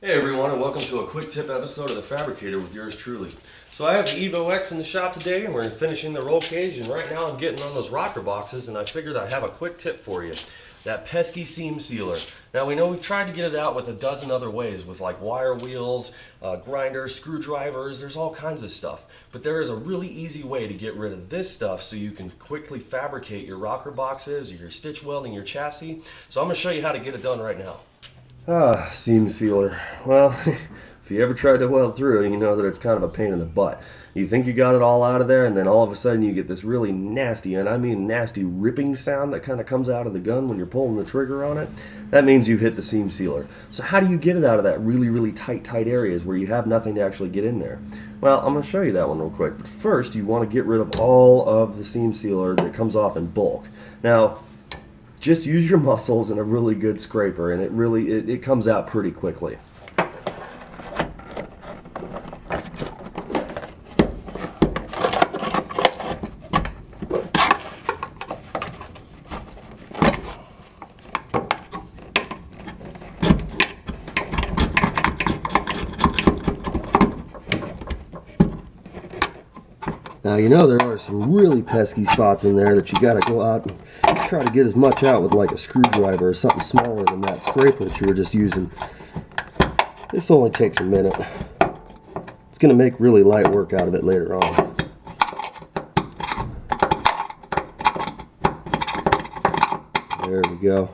Hey everyone, and welcome to a quick tip episode of The Fabricator with yours truly. So I have the Evo X in the shop today, and we're finishing the roll cage, and right now I'm getting on those rocker boxes, and I figured I'd have a quick tip for you. That pesky seam sealer. Now we know we've tried to get it out with a dozen other ways, with like wire wheels, grinders, screwdrivers, there's all kinds of stuff. But there is a really easy way to get rid of this stuff so you can quickly fabricate your rocker boxes, or your stitch welding your chassis. So I'm going to show you how to get it done right now. Seam sealer. Well, if you ever tried to weld through it, you know that it's kind of a pain in the butt. You think you got it all out of there, and then all of a sudden you get this really nasty, and I mean nasty, ripping sound that kind of comes out of the gun when you're pulling the trigger on it. That means you've hit the seam sealer. So how do you get it out of that really tight areas where you have nothing to actually get in there? Well, I'm going to show you that one real quick. But first, you want to get rid of all of the seam sealer that comes off in bulk. Now, just use your muscles and a really good scraper, and it comes out pretty quickly. Now you know there are some really pesky spots in there that you got to go out and try to get as much out with like a screwdriver or something smaller than that scraper that you were just using. This only takes a minute. It's going to make really light work out of it later on. There we go.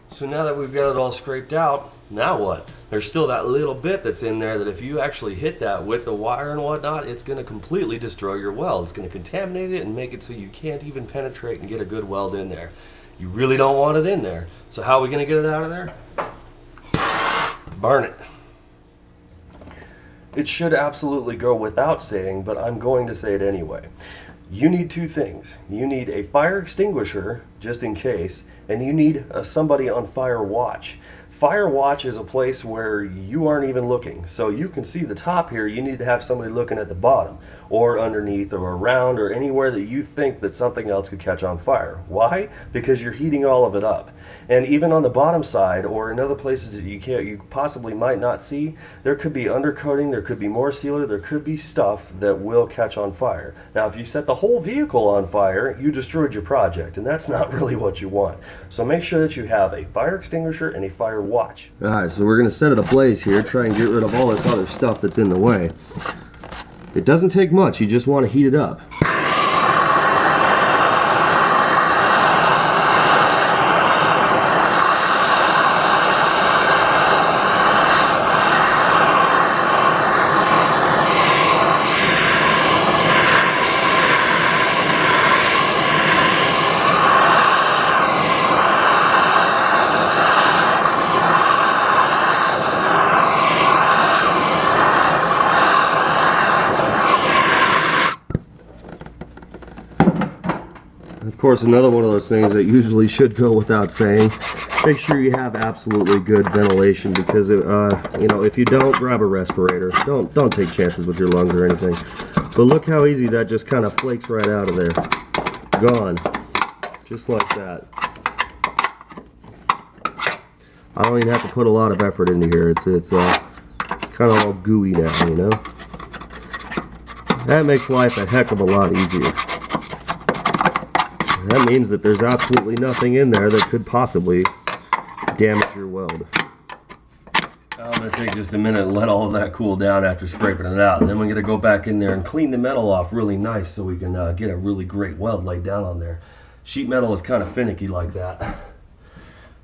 So now that we've got it all scraped out, now what? There's still that little bit that's in there that if you actually hit that with the wire and whatnot, it's going to completely destroy your weld. It's going to contaminate it and make it so you can't even penetrate and get a good weld in there. You really don't want it in there. So how are we going to get it out of there? Burn it. It should absolutely go without saying, but I'm going to say it anyway. You need two things. You need a fire extinguisher, just in case, and you need somebody on fire watch. Fire watch is a place where you aren't even looking. So you can see the top here, you need to have somebody looking at the bottom, or underneath, or around, or anywhere that you think that something else could catch on fire. Why? Because you're heating all of it up. And even on the bottom side, or in other places that you possibly might not see, there could be undercoating, there could be more sealer, there could be stuff that will catch on fire. Now if you set the whole vehicle on fire, you destroyed your project, and that's not really what you want. So make sure that you have a fire extinguisher and a fire watch. Alright, so we're going to set it ablaze here, try and get rid of all this other stuff that's in the way. It doesn't take much, you just want to heat it up. Of course, another one of those things that usually should go without saying, make sure you have absolutely good ventilation, because you know, if you don't, grab a respirator. Don't take chances with your lungs or anything. But look how easy that just kind of flakes right out of there. Gone. Just like that. I don't even have to put a lot of effort into here. It's kind of all gooey now, you know. That makes life a heck of a lot easier. That means that there's absolutely nothing in there that could possibly damage your weld. I'm going to take just a minute and let all of that cool down after scraping it out. And then we're going to go back in there and clean the metal off really nice so we can get a really great weld laid down on there. Sheet metal is kind of finicky like that.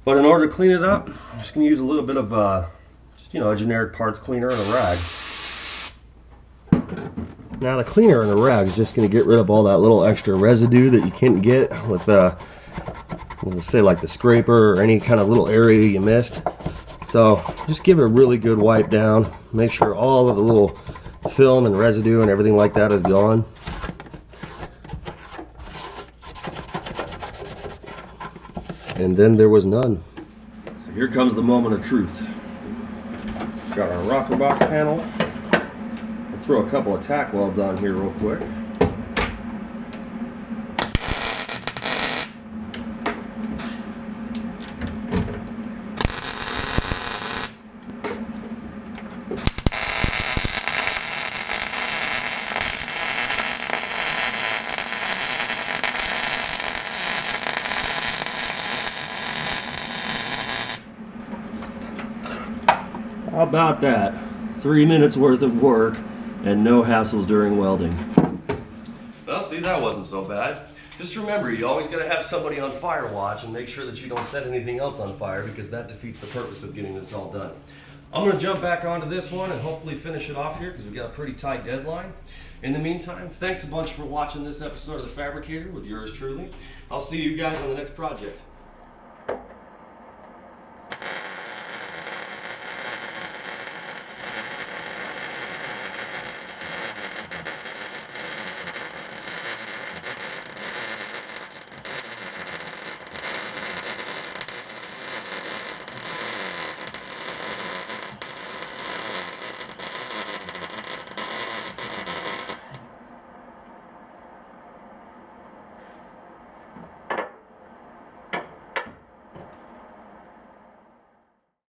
But in order to clean it up, I'm just going to use a little bit of just, you know, a generic parts cleaner and a rag. Now the cleaner in a rag is just going to get rid of all that little extra residue that you can't get with say like the scraper or any kind of little area you missed. So just give it a really good wipe down. Make sure all of the little film and residue and everything like that is gone. And then there was none. So here comes the moment of truth. Got our rocker box panel. Throw a couple of tack welds on here real quick. How about that? 3 minutes worth of work and no hassles during welding. Well, see, that wasn't so bad. Just remember, you always got to have somebody on fire watch and make sure that you don't set anything else on fire, because that defeats the purpose of getting this all done. I'm going to jump back onto this one and hopefully finish it off here because we've got a pretty tight deadline. In the meantime, thanks a bunch for watching this episode of The Fabricator with yours truly. I'll see you guys on the next project.